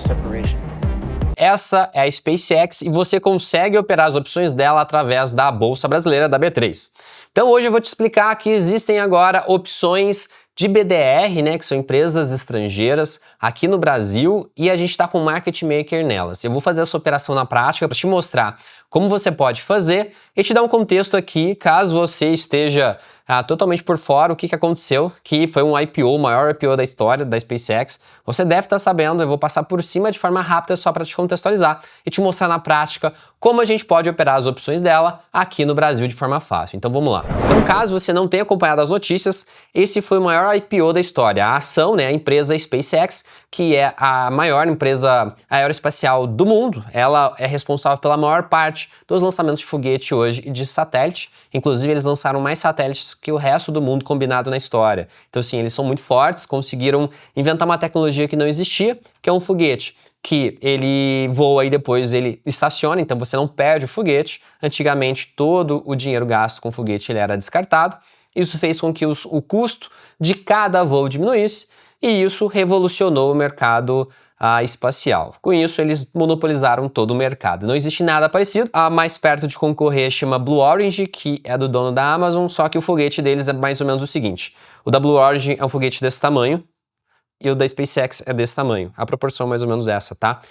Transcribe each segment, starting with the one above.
separation. Essa é a SpaceX e você consegue operar as opções dela através da Bolsa Brasileira da B3. Então hoje eu vou te explicar que existem agora opções de BDR, né, que são empresas estrangeiras aqui no Brasil, e a gente está com market maker nelas. Eu vou fazer essa operação na prática para te mostrar como você pode fazer e te dar um contexto aqui, caso você esteja totalmente por fora o que aconteceu, que foi um IPO, o maior IPO da história da SpaceX. Você deve estar sabendo, eu vou passar por cima de forma rápida só para te contextualizar e te mostrar na prática como a gente pode operar as opções dela aqui no Brasil de forma fácil. Então vamos lá. Então, caso você não tenha acompanhado as notícias, esse foi o maior IPO da história. A ação, né, a empresa SpaceX, que é a maior empresa aeroespacial do mundo, ela é responsável pela maior parte dos lançamentos de foguete hoje e de satélite. Inclusive, eles lançaram mais satélites que o resto do mundo combinado na história. Então, assim, eles são muito fortes, conseguiram inventar uma tecnologia que não existia, que é um foguete que ele voa e depois ele estaciona, então você não perde o foguete. Antigamente, todo o dinheiro gasto com foguete ele era descartado. Isso fez com que o custo de cada voo diminuísse e isso revolucionou o mercado espacial. Com isso, eles monopolizaram todo o mercado. Não existe nada parecido. A mais perto de concorrer chama Blue Origin, que é do dono da Amazon, só que o foguete deles é mais ou menos o seguinte. O da Blue Origin é um foguete desse tamanho, e o da SpaceX é desse tamanho. A proporção é mais ou menos essa, tá?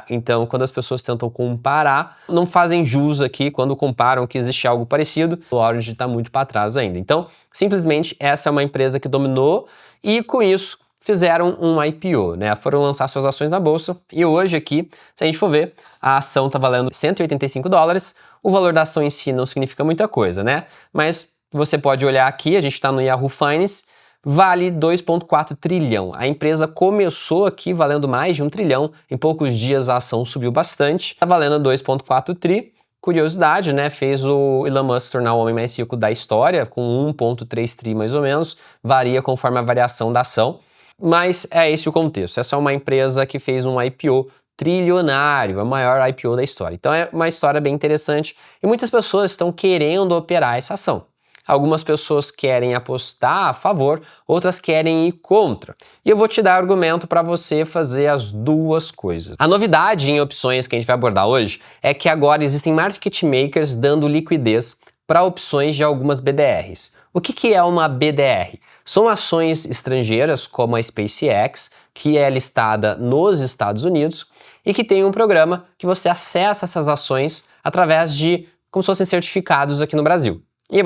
Então, quando as pessoas tentam comparar, não fazem jus aqui quando comparam que existe algo parecido. O Origin está muito para trás ainda. Então, simplesmente, essa é uma empresa que dominou e, com isso, fizeram um IPO, né? Foram lançar suas ações na bolsa e hoje aqui, se a gente for ver, a ação está valendo $185. O valor da ação em si não significa muita coisa, né? Mas você pode olhar aqui, a gente está no Yahoo Finance, vale 2,4 trilhão. A empresa começou aqui valendo mais de 1 trilhão. Em poucos dias a ação subiu bastante. Está valendo 2,4 tri. Curiosidade, né? Fez o Elon Musk se tornar o homem mais rico da história, com 1,3 tri mais ou menos. Varia conforme a variação da ação. Mas é esse o contexto. Essa é uma empresa que fez um IPO trilionário, a maior IPO da história. Então é uma história bem interessante e muitas pessoas estão querendo operar essa ação. Algumas pessoas querem apostar a favor, outras querem ir contra. E eu vou te dar argumento para você fazer as duas coisas. A novidade em opções que a gente vai abordar hoje é que agora existem market makers dando liquidez para opções de algumas BDRs. O que é uma BDR? São ações estrangeiras como a SpaceX, que é listada nos Estados Unidos e que tem um programa que você acessa essas ações através de como se fossem certificados aqui no Brasil. E aí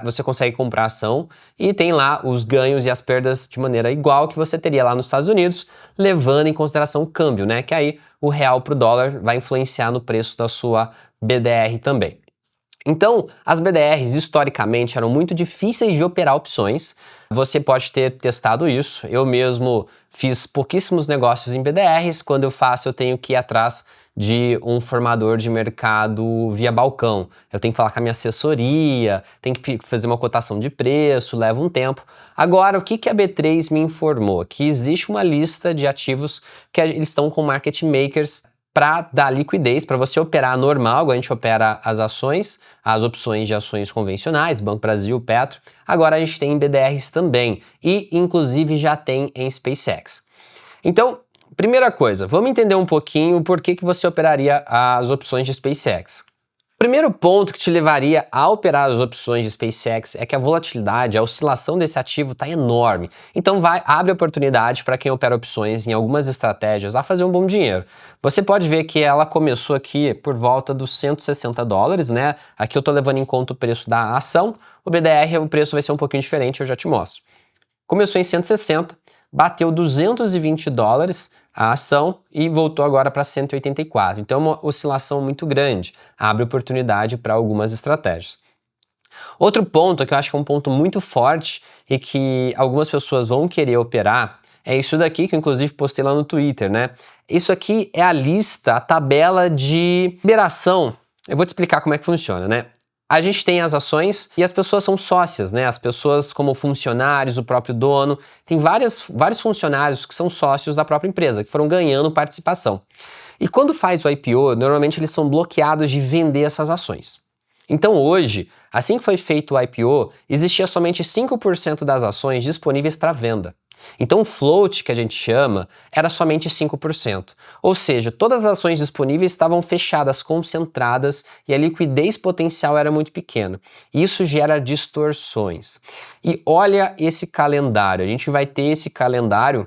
você consegue comprar ação e tem lá os ganhos e as perdas de maneira igual que você teria lá nos Estados Unidos, levando em consideração o câmbio, né? Que aí o real pro dólar vai influenciar no preço da sua BDR também. Então, as BDRs historicamente eram muito difíceis de operar opções. Você pode ter testado isso. Eu mesmo fiz pouquíssimos negócios em BDRs. Quando eu faço, eu tenho que ir atrás de um formador de mercado via balcão. Eu tenho que falar com a minha assessoria, tenho que fazer uma cotação de preço, leva um tempo. Agora, o que a B3 me informou? Que existe uma lista de ativos que eles estão com market makers para dar liquidez, para você operar normal, igual a gente opera as ações, as opções de ações convencionais, Banco Brasil, Petro. Agora a gente tem em BDRs também e inclusive já tem em SpaceX. Então, primeira coisa, vamos entender um pouquinho por que você operaria as opções de SpaceX. O primeiro ponto que te levaria a operar as opções de SpaceX é que a volatilidade, a oscilação desse ativo está enorme. Então abre oportunidade para quem opera opções em algumas estratégias a fazer um bom dinheiro. Você pode ver que ela começou aqui por volta dos $160, né? Aqui eu estou levando em conta o preço da ação. O BDR, o preço vai ser um pouquinho diferente, eu já te mostro. Começou em 160, bateu $220 a ação e voltou agora para 184. Então é uma oscilação muito grande, abre oportunidade para algumas estratégias. Outro ponto que eu acho que é um ponto muito forte e que algumas pessoas vão querer operar é isso daqui que eu inclusive postei lá no Twitter, né? Isso aqui é a lista, a tabela de liberação. Eu vou te explicar como é que funciona, né? A gente tem as ações e as pessoas são sócias, né? As pessoas como funcionários, o próprio dono. Tem vários funcionários que são sócios da própria empresa, que foram ganhando participação. E quando faz o IPO, normalmente eles são bloqueados de vender essas ações. Então hoje, assim que foi feito o IPO, existia somente 5% das ações disponíveis para venda. Então o float, que a gente chama, era somente 5%. Ou seja, todas as ações disponíveis estavam fechadas, concentradas, e a liquidez potencial era muito pequena. Isso gera distorções. E olha esse calendário, a gente vai ter esse calendário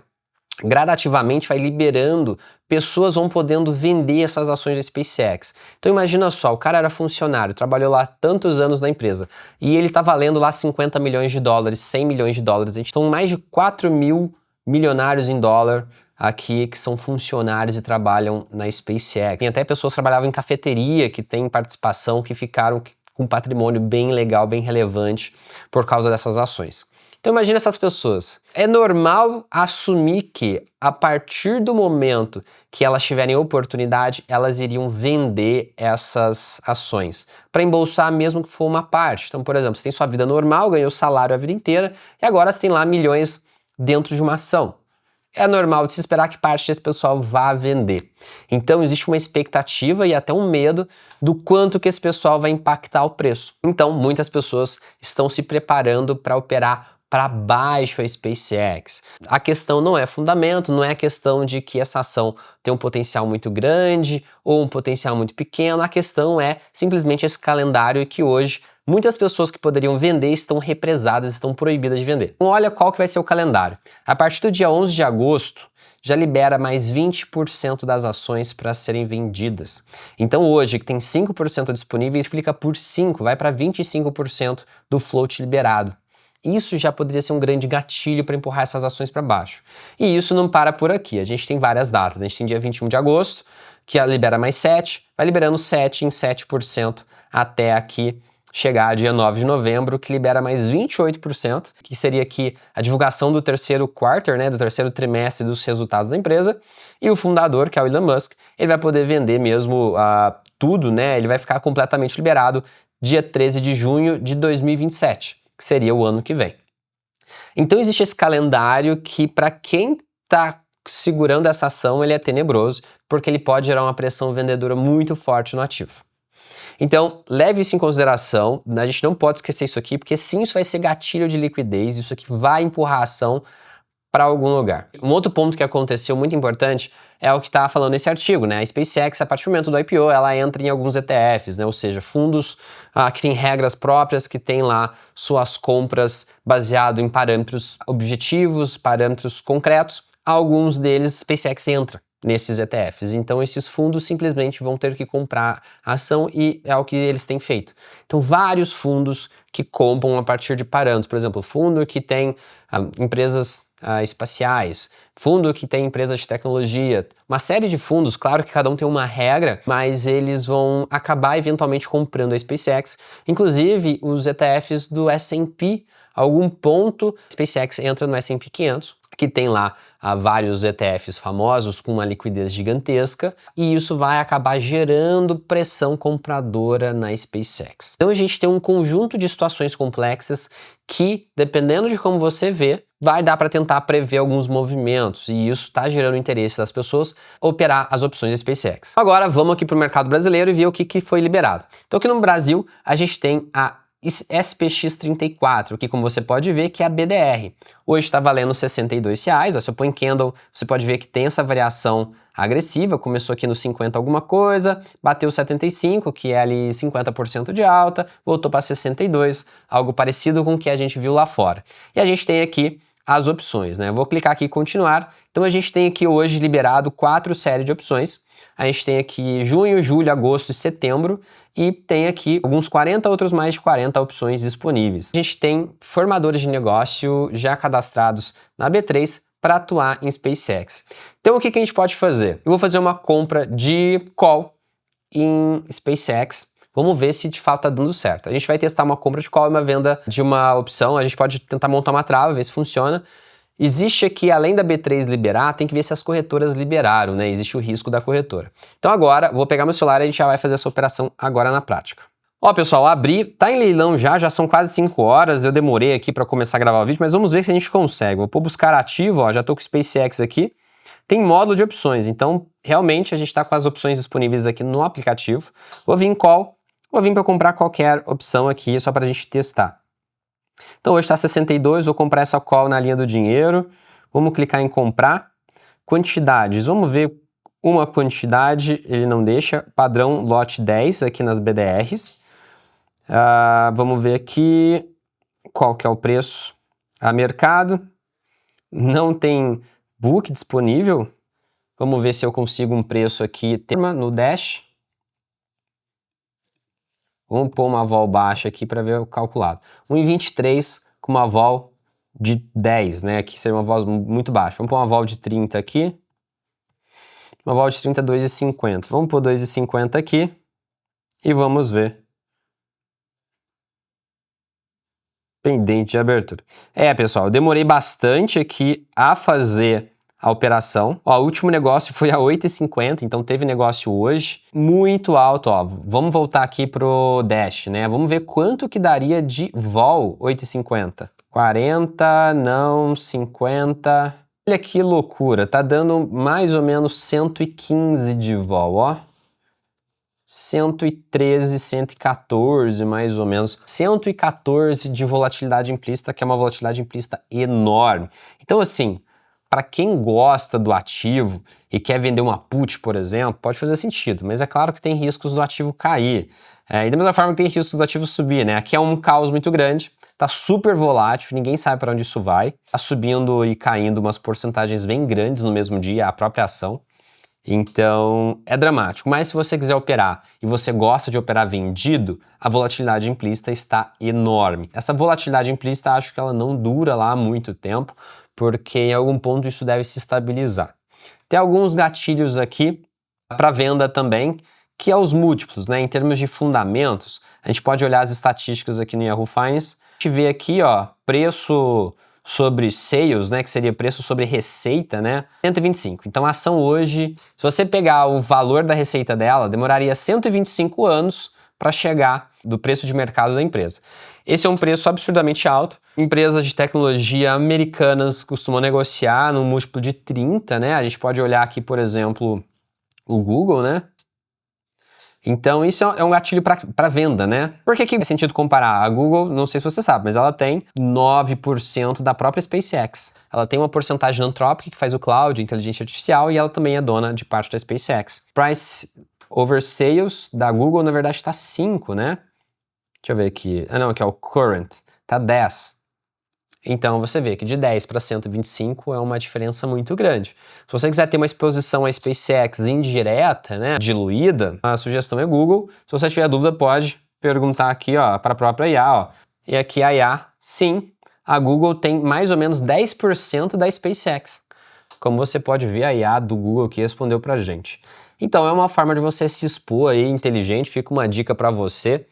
gradativamente, vai liberando, pessoas vão podendo vender essas ações da SpaceX. Então imagina só, o cara era funcionário, trabalhou lá tantos anos na empresa, e ele tá valendo lá 50 milhões de dólares, 100 milhões de dólares, são mais de 4 mil milionários em dólar aqui que são funcionários e trabalham na SpaceX. Tem até pessoas que trabalhavam em cafeteria, que têm participação, que ficaram com patrimônio bem legal, bem relevante por causa dessas ações. Então imagina essas pessoas. É normal assumir que a partir do momento que elas tiverem oportunidade, elas iriam vender essas ações para embolsar mesmo que for uma parte. Então, por exemplo, você tem sua vida normal, ganhou salário a vida inteira e agora você tem lá milhões dentro de uma ação. É normal de se esperar que parte desse pessoal vá vender. Então existe uma expectativa e até um medo do quanto que esse pessoal vai impactar o preço. Então muitas pessoas estão se preparando para operar para baixo a SpaceX. A questão não é fundamento, não é a questão de que essa ação tem um potencial muito grande ou um potencial muito pequeno, a questão é simplesmente esse calendário que hoje muitas pessoas que poderiam vender estão represadas, estão proibidas de vender. Então olha qual que vai ser o calendário. A partir do dia 11 de agosto, já libera mais 20% das ações para serem vendidas. Então hoje, que tem 5% disponível, explica por 5, vai para 25% do float liberado. Isso já poderia ser um grande gatilho para empurrar essas ações para baixo. E isso não para por aqui, a gente tem várias datas. A gente tem dia 21 de agosto, que libera mais 7, vai liberando 7 em 7% até aqui chegar dia 9 de novembro, que libera mais 28%, que seria aqui a divulgação do terceiro quarter, né, do terceiro trimestre dos resultados da empresa, e o fundador, que é o Elon Musk, ele vai poder vender mesmo tudo, né, ele vai ficar completamente liberado dia 13 de junho de 2027, que seria o ano que vem. Então existe esse calendário que, para quem está segurando essa ação, ele é tenebroso, porque ele pode gerar uma pressão vendedora muito forte no ativo. Então, leve isso em consideração, a gente não pode esquecer isso aqui, porque sim, isso vai ser gatilho de liquidez, isso aqui vai empurrar a ação para algum lugar. Um outro ponto que aconteceu muito importante é o que está falando nesse artigo, né? A SpaceX, a partir do momento do IPO, ela entra em alguns ETFs, né? Ou seja, fundos que têm regras próprias, que têm lá suas compras baseado em parâmetros objetivos, parâmetros concretos. Alguns deles, SpaceX entra nesses ETFs. Então esses fundos simplesmente vão ter que comprar a ação e é o que eles têm feito. Então vários fundos que compram a partir de parâmetros, por exemplo, fundo que tem empresas espaciais, fundo que tem empresas de tecnologia, uma série de fundos, claro que cada um tem uma regra, mas eles vão acabar eventualmente comprando a SpaceX, inclusive os ETFs do S&P, a algum ponto a SpaceX entra no S&P 500, que tem lá vários ETFs famosos com uma liquidez gigantesca, e isso vai acabar gerando pressão compradora na SpaceX. Então a gente tem um conjunto de situações complexas que, dependendo de como você vê, vai dar para tentar prever alguns movimentos, e isso está gerando interesse das pessoas operar as opções da SpaceX. Agora vamos aqui para o mercado brasileiro e ver o que foi liberado. Então aqui no Brasil a gente tem a SPX34, que como você pode ver que é a BDR. Hoje está valendo R$ 62,00, se eu põe candle, você pode ver que tem essa variação agressiva, começou aqui no 50 alguma coisa, bateu 75, que é ali 50% de alta, voltou para 62, algo parecido com o que a gente viu lá fora. E a gente tem aqui as opções, né? Eu vou clicar aqui em continuar, então a gente tem aqui hoje liberado 4 séries de opções, a gente tem aqui junho, julho, agosto e setembro, e tem aqui alguns 40, outros mais de 40 opções disponíveis. A gente tem formadores de negócio já cadastrados na B3 para atuar em SpaceX. Então o que a gente pode fazer? Eu vou fazer uma compra de call em SpaceX. Vamos ver se de fato está dando certo. A gente vai testar uma compra de call e uma venda de uma opção. A gente pode tentar montar uma trava, ver se funciona. Existe aqui, além da B3 liberar, tem que ver se as corretoras liberaram, né? Existe o risco da corretora. Então agora, vou pegar meu celular e a gente já vai fazer essa operação agora na prática. Ó, pessoal, abri, tá em leilão já são quase 5 horas, eu demorei aqui para começar a gravar o vídeo, mas vamos ver se a gente consegue. Vou pôr buscar ativo, ó, já tô com o SpaceX aqui. Tem módulo de opções, então realmente a gente está com as opções disponíveis aqui no aplicativo. Vou vir em call, vou vir para comprar qualquer opção aqui, só para a gente testar. Então hoje está 62, vou comprar essa call na linha do dinheiro, Vamos clicar em comprar. Quantidades, vamos ver uma quantidade, ele não deixa. Padrão lote 10 aqui nas BDRs. Vamos ver aqui qual que é o preço a mercado. Não tem book disponível. Vamos ver se eu consigo um preço aqui no Dash. Vamos pôr uma vol baixa aqui para ver o calculado. 1,23 com uma vol de 10, né? Aqui seria uma vol muito baixa. Vamos pôr uma vol de 30 aqui. Uma vol de 30, 2,50. Vamos pôr 2,50 aqui e vamos ver. Pendente de abertura. Pessoal, eu demorei bastante aqui a fazer a operação. Ó, o último negócio foi a 8,50, então teve negócio hoje. Muito alto, ó. Vamos voltar aqui pro Dash, né? Vamos ver quanto que daria de vol 8,50. 40, não, 50. Olha que loucura, tá dando mais ou menos 115 de vol, ó. 113, 114 mais ou menos. 114 de volatilidade implícita, que é uma volatilidade implícita enorme. Então assim, para quem gosta do ativo e quer vender uma put, por exemplo, pode fazer sentido, mas é claro que tem riscos do ativo cair. E da mesma forma que tem riscos do ativo subir, né? Aqui é um caos muito grande, tá super volátil, ninguém sabe para onde isso vai. Tá subindo e caindo umas porcentagens bem grandes no mesmo dia, a própria ação. Então, é dramático. Mas se você quiser operar e você gosta de operar vendido, a volatilidade implícita está enorme. Essa volatilidade implícita, acho que ela não dura lá muito tempo, porque em algum ponto isso deve se estabilizar. Tem alguns gatilhos aqui para venda também, que é os múltiplos, né? Em termos de fundamentos, a gente pode olhar as estatísticas aqui no Yahoo Finance. A gente vê aqui, ó, preço sobre sales, né, que seria preço sobre receita, né, 125. Então a ação hoje, se você pegar o valor da receita dela, demoraria 125 anos para chegar do preço de mercado da empresa. Esse é um preço absurdamente alto. Empresas de tecnologia americanas costumam negociar no múltiplo de 30, né? A gente pode olhar aqui, por exemplo, o Google, né? Então isso é um gatilho para venda, né? Por que faz sentido comparar? A Google, não sei se você sabe, mas ela tem 9% da própria SpaceX. Ela tem uma porcentagem na Anthropic, que faz o cloud, inteligência artificial, e ela também é dona de parte da SpaceX. Price over sales da Google, na verdade, está 5, né? Deixa eu ver aqui. Não, aqui é o current. Tá 10. Então você vê que de 10 para 125 é uma diferença muito grande. Se você quiser ter uma exposição à SpaceX indireta, né, diluída, a sugestão é Google. Se você tiver dúvida, pode perguntar aqui, ó, para a própria IA, ó. E aqui a IA, sim, a Google tem mais ou menos 10% da SpaceX. Como você pode ver, a IA do Google aqui respondeu pra gente. Então é uma forma de você se expor aí inteligente, fica uma dica para você,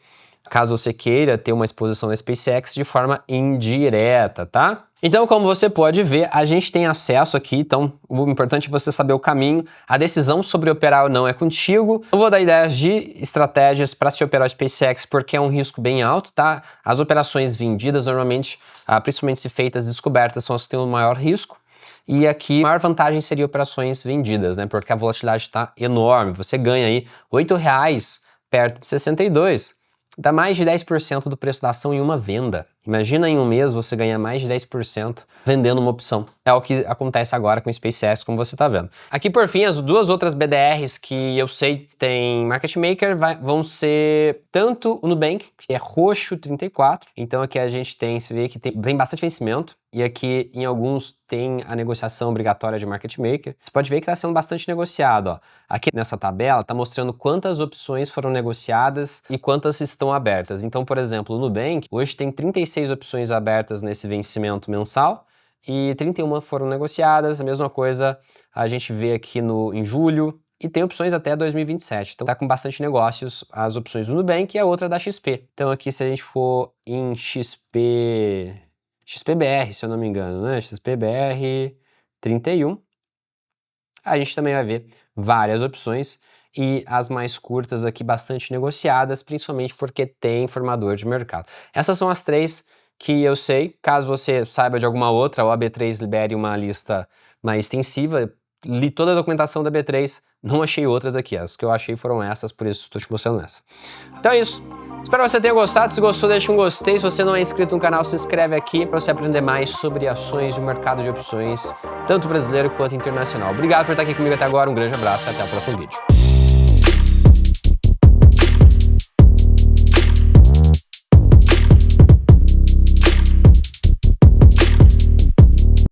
caso você queira ter uma exposição na SpaceX de forma indireta, tá? Então, como você pode ver, a gente tem acesso aqui, então o importante é você saber o caminho. A decisão sobre operar ou não é contigo. Eu vou dar ideias de estratégias para se operar o SpaceX, porque é um risco bem alto, tá? As operações vendidas, normalmente, principalmente se feitas descobertas, são as que têm o maior risco. E aqui a maior vantagem seria operações vendidas, né? Porque a volatilidade está enorme. Você ganha aí R$8 perto de 62. Dá mais de 10% do preço da ação em uma venda. Imagina em um mês você ganhar mais de 10% vendendo uma opção. É o que acontece agora com o SpaceX, como você está vendo. Aqui, por fim, as duas outras BDRs que eu sei tem market maker vão ser tanto o Nubank, que é roxo 34. Então aqui a gente tem, você vê que tem bastante vencimento. E aqui em alguns tem a negociação obrigatória de market maker. Você pode ver que está sendo bastante negociado, ó. Aqui nessa tabela está mostrando quantas opções foram negociadas e quantas estão abertas. Então, por exemplo, o Nubank hoje tem 36 opções abertas nesse vencimento mensal e 31 foram negociadas. A mesma coisa a gente vê aqui em julho e tem opções até 2027. Então tá com bastante negócios as opções do Nubank e a outra da XP. Então aqui se a gente for em XPBR, se eu não me engano, né? XPBR 31. A gente também vai ver várias opções e as mais curtas aqui bastante negociadas, principalmente porque tem formador de mercado. Essas são as três que eu sei. Caso você saiba de alguma outra, o B3 libere uma lista mais extensiva. Li toda a documentação da B3, não achei outras aqui. As que eu achei foram essas, por isso estou te mostrando essa. Então é isso. Espero que você tenha gostado. Se gostou, deixa um gostei. Se você não é inscrito no canal, se inscreve aqui para você aprender mais sobre ações de mercado de opções tanto brasileiro quanto internacional. Obrigado por estar aqui comigo até agora, um grande abraço e até o próximo vídeo.